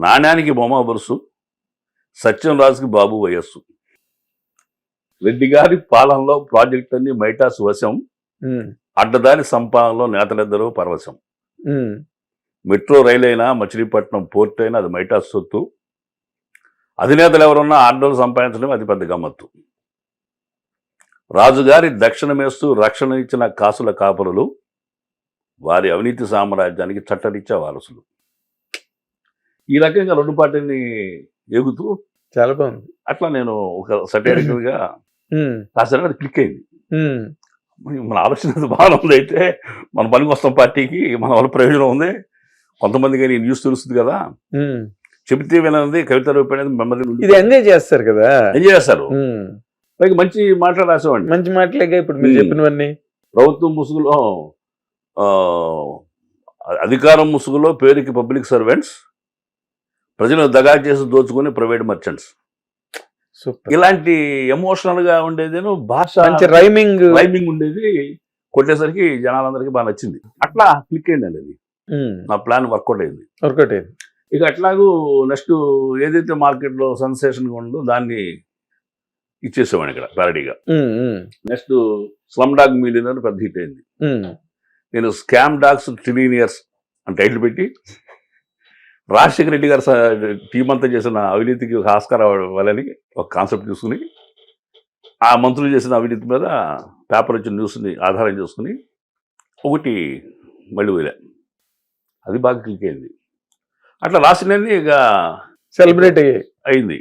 నాణ్యానికి బొమ్మ బొరుసు, సత్యం రాజుకి బాబు వయస్సు. రెడ్డి గారి పాలనలో ప్రాజెక్టులన్నీ మైటాస్ వశం, అడ్డదారి సంపాదనలో నేతలిద్దరూ పరవశం. మెట్రో రైలు అయినా మచిలీపట్నం పోర్ట్ అయినా అది మైటాస్ సొత్తు. అధినేతలు ఎవరున్నా ఆర్డర్లు సంపాదించడం అది పెద్ద గమ్మత్తు. రాజుగారి దక్షిణమేస్తూ రక్షణ ఇచ్చిన కాసుల కాపురులు, వారి అవినీతి సామ్రాజ్యానికి చట్టరీత్యా వారసులు. ఈ రకంగా రెండు పార్టీని ఎగుతూ చాలా బాగుంది. అట్లా నేను ఒక సటైరికల్ గా రాశాను. అది క్లిక్ అయింది. మన ఆలోచన బాగానే ఉంది. అయితే మన పనికి వస్తాం, పార్టీకి మన వల్ల ప్రయోజనం ఉంది, కొంతమందికి న్యూస్ తెలుస్తుంది కదా, చెబితే వినది కవిత రూపేణది మెమరీ ఇది ఎంజాయ్ చేస్తారు కదా, ఎంజాయ్ చేస్తారు. పైకి మంచి మాటలు రాసేవాడిని. మంచి మాటలేగా ఇప్పుడు మీరు చెప్పినవన్నీ. ప్రభుత్వం ముసుగులో, అధికారం ముసుగులో పేరుకి పబ్లిక్ సర్వెంట్స్, ప్రజలను దగా చేసి దోచుకుని ప్రైవేట్ మర్చెంట్స్. ఇలాంటి ఎమోషనల్ గా ఉండేది, భాష రైమింగ్ ఉండేది. కొట్టేసరికి జనాలందరికీ బాగా నచ్చింది. అట్లా క్లిక్ అయిందండి. అది నా ప్లాన్ వర్కౌట్ అయింది. ఇక అట్లాగూ నెక్స్ట్ ఏదైతే మార్కెట్లో సెన్సేషన్గా ఉందో దాన్ని ఇచ్చేసామని ఇక్కడ ప్యారడీగా. నెక్స్ట్ స్లమ్ డాగ్ మిలియనర్ పెద్ద హిట్ అయింది. నేను స్కామ్ డాగ్స్ ట్రిలియనియర్స్ అని టైటిల్ పెట్టి, రాజశేఖర రెడ్డి గారు టీం అంతా చేసిన అవినీతికి ఒక ఆస్కారం ఇవ్వాలని ఒక కాన్సెప్ట్ తీసుకుని, ఆ మంత్రులు చేసిన అవినీతి మీద పేపర్ వచ్చిన న్యూస్ని ఆధారం చేసుకుని ఒకటి మళ్ళీ వదిలే. అది బాగా క్లిక్ అయింది. అట్లా రాసినన్ని ఇక సెలబ్రేట్ అయింది.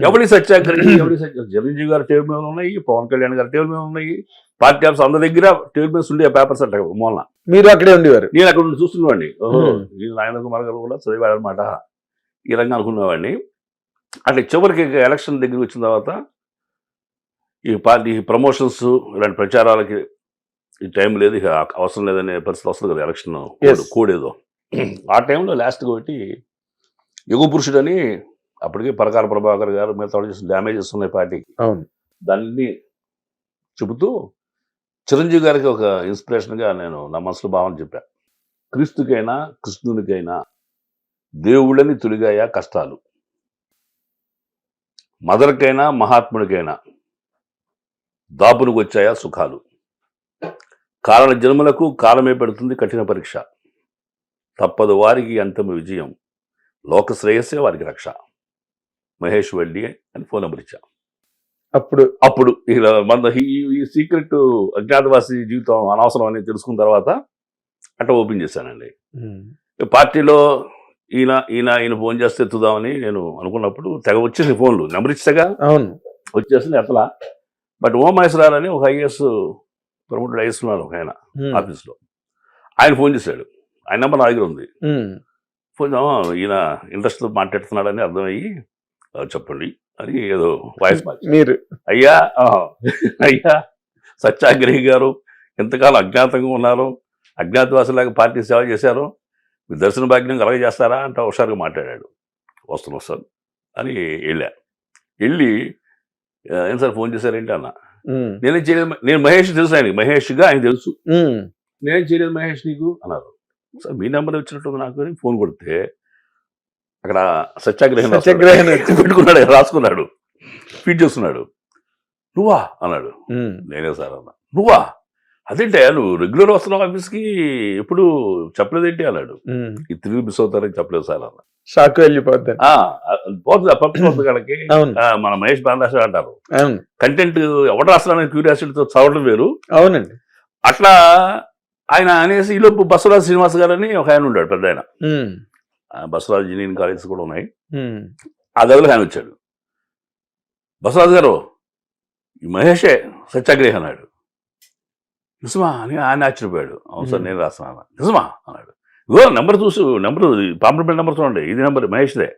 ఎవరి సత్యాగ్రహి, ఎవరి చిరంజీవి గారి టేబుల్ మీద ఉన్నాయి, పవన్ కళ్యాణ్ గారి టేబుల్ మీద ఉన్నాయి, పార్టీ ఆఫీస్ అందరి దగ్గర టేబుల్ మీద ఉండే పేపర్స్ అంట. మూలన మీరు అక్కడే ఉండేవారు, నేను అక్కడ ఉండి చూస్తున్నవాడిని. ఓహో, నేను ఆయన కుమార్ గారు కూడా చదివాడనమాట ఈ రంగా అనుకునేవాడిని. అట్లా చివరికి ఎలక్షన్ దగ్గరికి వచ్చిన తర్వాత ఈ పార్టీ ప్రమోషన్స్ ఇలాంటి ప్రచారాలకి ఈ టైం లేదు, ఇక అవసరం లేదనే పరిస్థితి వస్తుంది కదా, ఎలక్షన్ కోడ్ ఏదో. ఆ టైంలో లాస్ట్గా ఒకటి యుగ పురుషుడు అని, అప్పటికే పరకాల ప్రభాకర్ గారు మిగతా చేసిన డ్యామేజెస్ ఉన్నాయి పార్టీకి, దాన్ని చెబుతూ చిరంజీవి గారికి ఒక ఇన్స్పిరేషన్గా నేను నా మనసులో భావన చెప్పాను. క్రీస్తుకైనా కృష్ణునికైనా దేవుళ్ళని తొలిగాయా కష్టాలు, మదర్కైనా మహాత్ముడికైనా దాపునికి వచ్చాయా సుఖాలు, కారణ జన్మలకు కాలమే పెడుతుంది కఠిన పరీక్ష, తప్పదు వారికి అంతిమ విజయం, లోక శ్రేయస్సే వారికి రక్ష. మహేష్ వడ్డీ అని ఫోన్ నెంబర్ ఇచ్చా. అప్పుడు ఇలా మన ఈ సీక్రెట్ అజ్ఞాతవాసి జీవితం అనవసరం అని తెలుసుకున్న తర్వాత అట్లా ఓపెన్ చేశానండి. పార్టీలో ఈయన ఫోన్ చేస్తే ఎత్తుదామని నేను అనుకున్నప్పుడు తెగ వచ్చేసి ఫోన్లు, నెంబర్ ఇచ్చాగా వచ్చేసింది ఎత్తలా. బట్ ఓమేశ్వరారు అని ఒక ఐఏఎస్ ప్రమోటెడ్ ఐఏఎస్ ఉన్నారు ఒక ఆయన ఆఫీస్లో, ఆయన ఫోన్ చేశాడు. ఆయన నెంబర్ నా దగ్గర ఉంది. ఫోన్ ఈయన ఇంట్రెస్ట్తో మాట్లాడుతున్నాడని అర్థమయ్యి చెప్పండి అని ఏదో వాయిస్ మీరు అయ్యా సత్యాగ్రహి గారు ఎంతకాలం అజ్ఞాతంగా ఉన్నారు, అజ్ఞాతవాసులాగా పార్టీ సేవ చేశారు, మీ దర్శన భాగ్యం అలాగే చేస్తారా అంటే హుషారుగా మాట్లాడాడు. వస్తాను అని వెళ్ళి ఏం సార్ ఫోన్ చేశారేంటి అన్న. నేనేం చేయలేదు, నేను మహేష్ తెలుసు, ఆయనకి మహేష్గా ఆయన తెలుసు, నేనేం చేయలేదు మహేష్ నీకు అన్నారు. సార్ మీ నెంబర్ వచ్చినట్టు నాకు అని ఫోన్ కొడితే అక్కడ సత్యాగ్రహం పెట్టుకున్నాడు, రాసుకున్నాడు, ఫీడ్ చేస్తున్నాడు. నువ్వా అన్నాడు. నేనే సార్ అన్నా. నువ్వా? అదేంటే నువ్వు రెగ్యులర్ వస్తున్నావు ఆఫీస్కి, ఎప్పుడు చెప్పలేదేంటి అన్నాడు. ఈ తిరిగి మిస్ అవుతారని చెప్పలేదు సార్ అన్న. షాక్ వెళ్ళిపోద్ది పోతుంది కనుక మన మహేష్ బాంధాష అంటారు, కంటెంట్ ఎవరు రాస్తున్నారని క్యూరియాసిటీతో చదవడం వేరు. అవునండి. అట్లా ఆయన అనేసి ఈలోపు బసవరాజు శ్రీనివాస్ గారు అని ఒక ఆయన ఉన్నాడు, పెద్ద ఆయన, బసవరాజు ఇంజనీరింగ్ కాలేజెస్ కూడా ఉన్నాయి, ఆ గదిలో ఆయన వచ్చాడు. బసవరాజు గారు ఈ మహేషే సత్యాగ్రహి అన్నాడు. నిజమా అని ఆయన ఆశ్చర్యపోయాడు. అవును సార్ నేను రాస్తున్నాను. నిజమా అన్నాడు. ఇగో నెంబర్ పాంప్లెట్ నెంబర్ చూడండి, ఇది నెంబర్ మహేష్దే,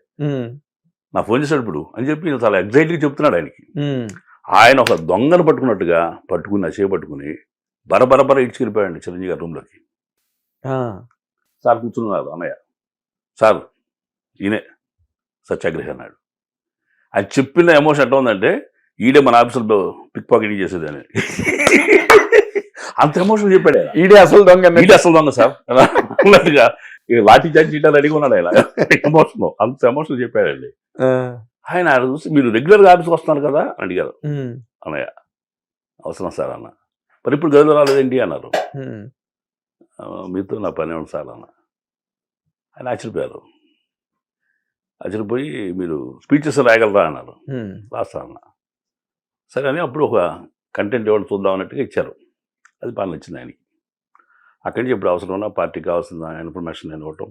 నా ఫోన్ చేశాడు ఇప్పుడు అని చెప్పి చాలా ఎగ్జైట్గా చెప్తున్నాడు ఆయనకి. ఆయన ఒక దొంగను పట్టుకున్నట్టుగా పట్టుకుని చేపట్టుకుని బరబరబర ఇడ్చుకెళ్ళిపోయాడు చిరంజీవి గారి రూమ్లోకి. సార్ కూర్చున్నారు అన్నయ్య, సార్ ఈయనే సత్యాగ్రహి అన్నాడు. ఆయన చెప్పిన ఎమోషన్ ఎట్లా ఉందంటే ఈడే మన ఆఫీసులో పిక్ పాకెటింగ్ చేసేదని, అంత ఎమోషన్ చెప్పాడు. ఈడే అసలు దొంగ, ఈడే అసలు దొంగ సార్ అన్నట్టుగా ఇక లాఠీ చార్జ్ చేయడానికి రెడీగా ఉన్నాడు ఆయన. ఎమోషనల్, అంత ఎమోషనల్ చెప్పాడండి. ఆయన చూసి మీరు రెగ్యులర్గా ఆఫీస్కి వస్తున్నారు కదా అని అడిగారు. అన్నయ్య అవసరం సార్ అన్న. మరి ఇప్పుడు గదిలో రాలేదేంటి అన్నారు. మీతో నా పని ఉంది సార్ అన్న. ఆయన ఆశ్చర్యపోయారు. ఆశ్చర్యపోయి మీరు స్పీచెస్ రాయగలరా అన్నారు. రాస్తా అన్న. సరే అని అప్పుడు ఒక కంటెంట్ ఇవ్వడం చూద్దాం అన్నట్టుగా ఇచ్చారు. అది బాగా నచ్చింది ఆయనకి. అక్కడి నుంచి ఇప్పుడు అవసరం ఉన్న పార్టీకి కావాల్సిన ఇన్ఫర్మేషన్ నేను ఇవ్వటం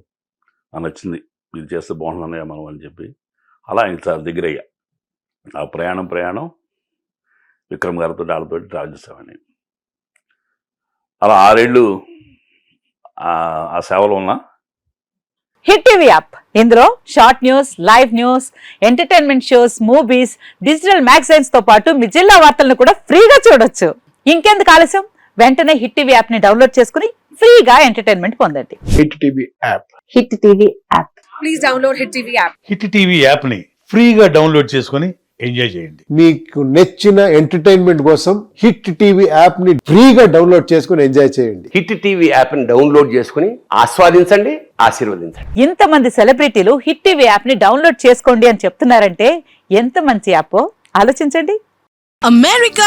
నాకు నచ్చింది. మీరు చేస్తే బాగుంటుందన్నయ్య మనం అని చెప్పి అలా ఆయన చాలా దగ్గర అయ్యా. ఆ ప్రయాణం విక్రమ్ గారితో వాళ్ళతో ట్రావెల్ చేసామని అలా 6 ఏళ్ళు ఆ సేవలో ఉన్నా. హిట్ టీవీ యాప్, ఇందులో short news, live news, entertainment shows, movies, digital magazines తో పాటు మీ జిల్లా వార్తలను కూడా ఫ్రీగా చూడొచ్చు. ఇంకెందుకు ఆలస్యం, వెంటనే హిట్ టీవీ యాప్ ని డౌన్లోడ్ చేసుకుని ఫ్రీగా ఎంటర్టైన్మెంట్ పొందండి. Hit TV app. Hit TV app. Please download Hit TV app. Hit TV యాప్ని ఫ్రీగా డౌన్లోడ్ చేసుకొని ఎంజాయ్ చేయండి. మీకు నచ్చిన ఎంటర్టైన్మెంట్ కోసం హిట్ టీవీ యాప్ ని ఫ్రీగా డౌన్లోడ్ చేసుకుని ఎంజాయ్ చేయండి. హిట్ టీవీ యాప్ని డౌన్లోడ్ చేసుకుని ఆస్వాదించండి, ఆశీర్వదించండి. ఇంతమంది సెలబ్రిటీలు హిట్ టీవీ యాప్ ని డౌన్లోడ్ చేసుకోండి అని చెప్తున్నారంటే ఎంత మంచి యాప్ ఆలోచించండి. అమెరికా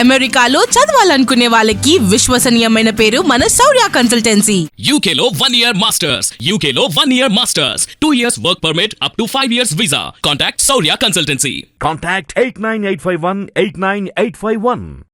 అమెరికాలో చదవాలనుకునే వాళ్ళకి విశ్వసనీయమైన పేరు మన శౌర్య కన్సల్టెన్సీ. UK లో 1 year masters. UK లో 1 year masters. 2 years work permit up to 5 years visa. Contact Saurya Consultancy. Contact 89851 89851.